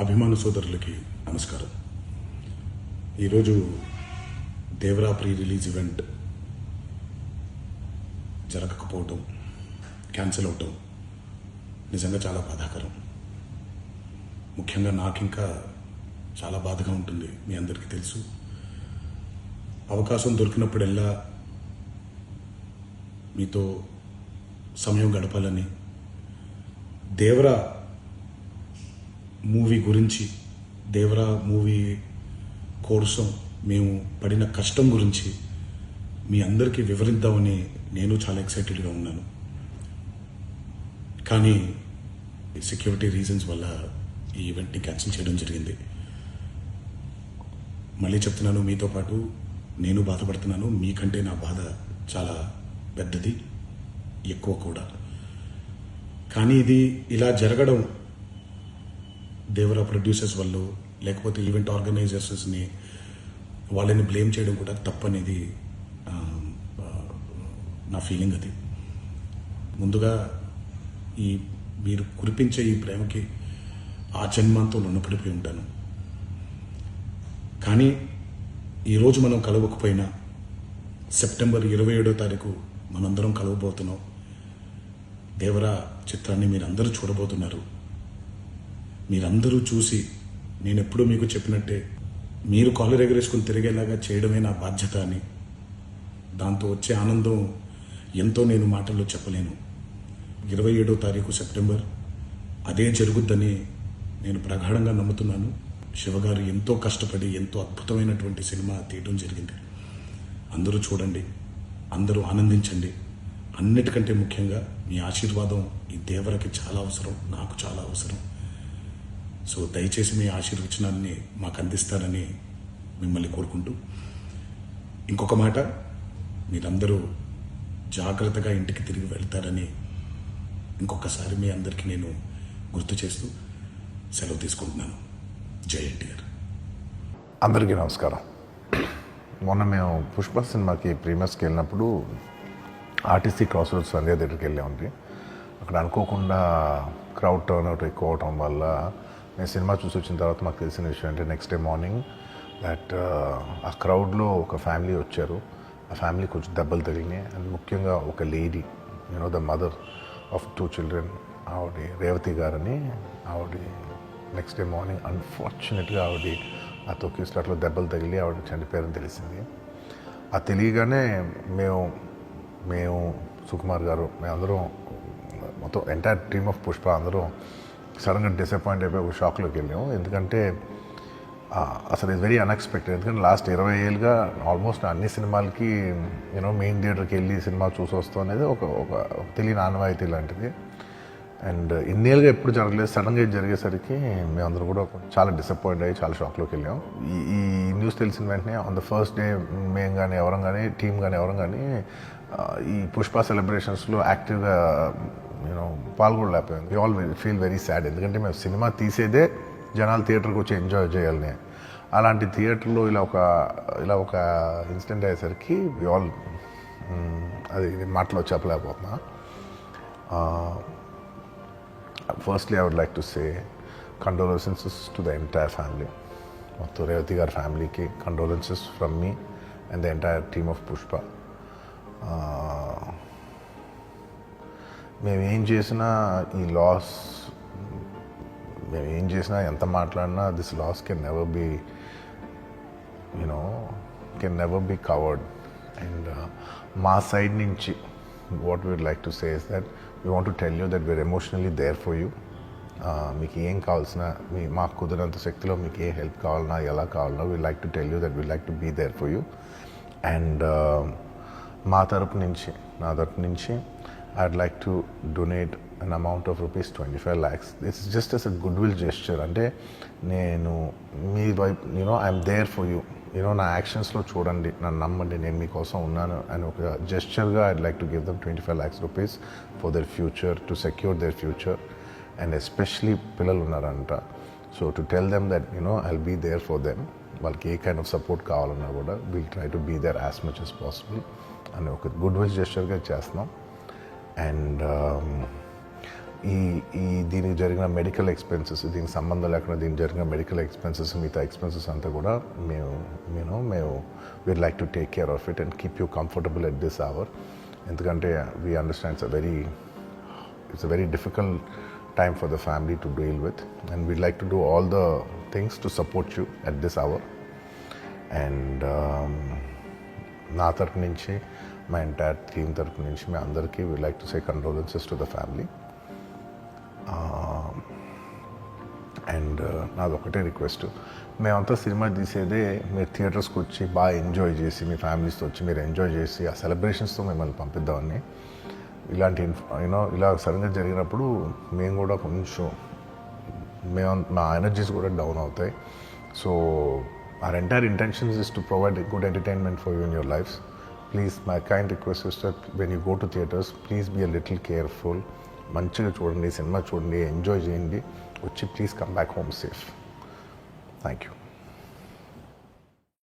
అభిమాన సోదరులకి నమస్కారం. ఈరోజు దేవరా ప్రీ రిలీజ్ ఈవెంట్ జరగకపోవటం, క్యాన్సిల్ అవటం నిజంగా చాలా బాధాకరం. ముఖ్యంగా నాకు ఇంకా చాలా బాధగా ఉంటుంది. మీ అందరికీ తెలుసు, అవకాశం దొరికినప్పుడల్లా మీతో సమయం గడపాలని, దేవరా మూవీ గురించి, దేవరా మూవీ కోసం మేము పడిన కష్టం గురించి మీ అందరికీ వివరిద్దామని నేను చాలా ఎక్సైటెడ్గా ఉన్నాను. కానీ సెక్యూరిటీ రీజన్స్ వల్ల ఈ ఈవెంట్ని క్యాన్సిల్ చేయడం జరిగింది. మళ్ళీ చెప్తున్నాను, మీతో పాటు నేను బాధపడుతున్నాను. మీకంటే నా బాధ చాలా పెద్దది, ఎక్కువ కూడా. కానీ ఇది ఇలా జరగడం దేవరా ప్రొడ్యూసర్స్ వల్ల, లేకపోతే ఈవెంట్ ఆర్గనైజర్స్ని వాళ్ళని బ్లేమ్ చేయడం కూడా తప్పనేది నా ఫీలింగ్. అది ముందుగా ఈ మీరు కురిపించే ఈ ప్రేమకి ఆ జన్మాంతో రుణపడిపోయి ఉంటాను. కానీ ఈరోజు మనం కలవకపోయినా సెప్టెంబర్ 27వ తారీఖు మనందరం కలవబోతున్నాం. దేవరా చిత్రాన్ని మీరందరూ చూడబోతున్నారు. మీరందరూ చూసి, నేను ఎప్పుడూ మీకు చెప్పినట్టే, మీరు కాలర్ ఎగరేసుకుని తిరిగేలాగా చేయడమే నా బాధ్యత అని, దాంతో వచ్చే ఆనందం ఎంతో నేను మాటల్లో చెప్పలేను. 27వ తారీఖు సెప్టెంబర్ అదే జరుగుద్దని నేను ప్రగాఢంగా నమ్ముతున్నాను. శివగారు ఎంతో కష్టపడి ఎంతో అద్భుతమైనటువంటి సినిమా తీయడం జరిగింది. అందరూ చూడండి, అందరూ ఆనందించండి. అన్నిటికంటే ముఖ్యంగా మీ ఆశీర్వాదం ఈ దేవరకి చాలా అవసరం, నాకు చాలా అవసరం. సో దయచేసి మీ ఆశీర్వచనాన్ని మాకు అందిస్తారని మిమ్మల్ని కోరుకుంటూ, ఇంకొక మాట, మీరందరూ జాగ్రత్తగా ఇంటికి తిరిగి వెళ్తారని ఇంకొకసారి మీ అందరికీ నేను గుర్తు చేస్తూ సెలవు తీసుకుంటున్నాను. జై ఎన్టీఆర్. అందరికీ నమస్కారం. మొన్న మేము పుష్ప సినిమాకి ప్రీమియర్స్కి వెళ్ళినప్పుడు ఆర్టీసీ క్రాస్ రోడ్స్ సంధ్యా థియేటర్కి వెళ్ళామండి. అక్కడ అనుకోకుండా క్రౌడ్ టర్న్ అవుట్ ఎక్కువ అవటం వల్ల నేను సినిమా చూసి వచ్చిన తర్వాత మాకు తెలిసిన విషయం అంటే, నెక్స్ట్ డే మార్నింగ్ దట్ ఆ క్రౌడ్లో ఒక ఫ్యామిలీ వచ్చారు. ఆ ఫ్యామిలీ కొంచెం దెబ్బలు తగిలినాయి. అండ్ ముఖ్యంగా ఒక lady, the mother of 2 children, ఆవిడ రేవతి గారని, ఆవిడ నెక్స్ట్ డే మార్నింగ్ అన్ఫార్చునేట్గా ఆవిడ ఆ తొక్కిస్లాట్లో దెబ్బలు తగిలి ఆవిడ చనిపోయారని తెలిసింది. ఆ తెలియగానే మేము సుకుమార్ గారు, మేమందరం మొత్తం ఎంటైర్ టీమ్ ఆఫ్ పుష్ప అందరం సడన్గా డిసప్పాయింట్ అయిపోయి ఒక షాక్లోకి వెళ్ళాము. ఎందుకంటే అసలు ఇది వెరీ అన్ఎక్స్పెక్టెడ్. ఎందుకంటే లాస్ట్ 20 ఏళ్ళుగా ఆల్మోస్ట్ అన్ని సినిమాలకి మెయిన్ థియేటర్కి వెళ్ళి సినిమా చూసి వస్తాం అనేది ఒక తెలియని ఆనవాయితీ లాంటిది. అండ్ ఇన్నేళ్ళుగా ఎప్పుడు జరగలేదు. సడన్గా ఇది జరిగేసరికి మేమందరం కూడా చాలా డిసప్పాయింట్ అయ్యి చాలా షాక్లోకి వెళ్ళాం. ఈ న్యూస్ తెలిసిన వెంటనే ఆన్ ద ఫస్ట్ డే మేము కానీ ఎవరం కానీ, టీమ్ కానీ ఎవరం కానీ ఈ పుష్ప సెలబ్రేషన్స్లో యాక్టివ్గా పాల్గొనలేకపోయాం. We all feel very sad. ఎందుకంటే మేము సినిమా తీసేదే జనాలు థియేటర్కి వచ్చి ఎంజాయ్ చేయాలని. అలాంటి థియేటర్లో ఇలా ఒక ఇన్సిడెంట్ అయ్యేసరికి వి ఆల్ అది మాటలో చెప్పలేకపోతున్నా. Firstly, I would like to say condolences to the entire family. మొత్తం రేవతి గారి ఫ్యామిలీకి condolences from me and the entire team of Pushpa. మేము ఏం చేసినా ఈ లాస్, మేము ఏం చేసినా ఎంత మాట్లాడినా this loss can never be covered. And మా సైడ్ నుంచి what we would like to say is that we want to tell you that we're emotionally there for you. మీకు ఏం కావాల్సిన, మాకు కుదిరినంత శక్తిలో మీకు ఏ హెల్ప్ కావాలన్నా, ఎలా కావాలన్నా, we like to tell you that we like to be there for you. And నా తరపు నుంచి I'd like to donate an amount of rupees 25 lakhs. It's just as a goodwill gesture. అంటే నేను మీ వైపు ఐఎమ్ దేర్ ఫర్ యూ, నా యాక్షన్స్లో చూడండి, నన్ను నమ్మండి, నేను మీకోసం ఉన్నాను అని ఒక జెస్చర్గా I'd like to give them 25 lakhs rupees for their future, to secure their future. And especially పిల్లలు ఉన్నారంట. So to tell them that I'll be there for them. వాళ్ళకి ఏ కైండ్ ఆఫ్ సపోర్ట్ కావాలన్నా కూడా we'll try to be there as much as possible అని ఒక good will జెస్చర్గా చేస్తున్నాం. And దీనికి జరిగిన మెడికల్ ఎక్స్పెన్సెస్, దీనికి సంబంధం లేకుండా దీనికి జరిగిన మెడికల్ ఎక్స్పెన్సెస్, మిగతా ఎక్స్పెన్సెస్ అంతా కూడా మేము we'd like to take care of it and keep you comfortable at this hour. ఎందుకంటే we understand it's a very difficult time for the family to deal with, and we'd like to do all the things to support you at this hour. And నా తరపు నుంచి, మా entire team తరపు నుంచి మీ అందరికీ we'd like to say condolences to the family. And నాది ఒకటే request, మేమంతా సినిమా తీసేదే మీరు థియేటర్స్కి వచ్చి బాగా ఎంజాయ్ చేసి, మీ ఫ్యామిలీస్తో వచ్చి మీరు ఎంజాయ్ చేసి ఆ సెలబ్రేషన్స్తో మిమ్మల్ని పంపిద్దామని. ఇలాంటి ఇలా సడన్గా జరిగినప్పుడు మేము కూడా కొంచెం మా ఎనర్జీస్ కూడా డౌన్ అవుతాయి. So our entire intentions is to provide a good entertainment for you in your lives. Please, my kind request is that when you go to theatres, please be a little careful. మంచిగా చూడండి, cinema చూడండి, enjoy చేయండి, వచ్చి please come back home safe. Thank you.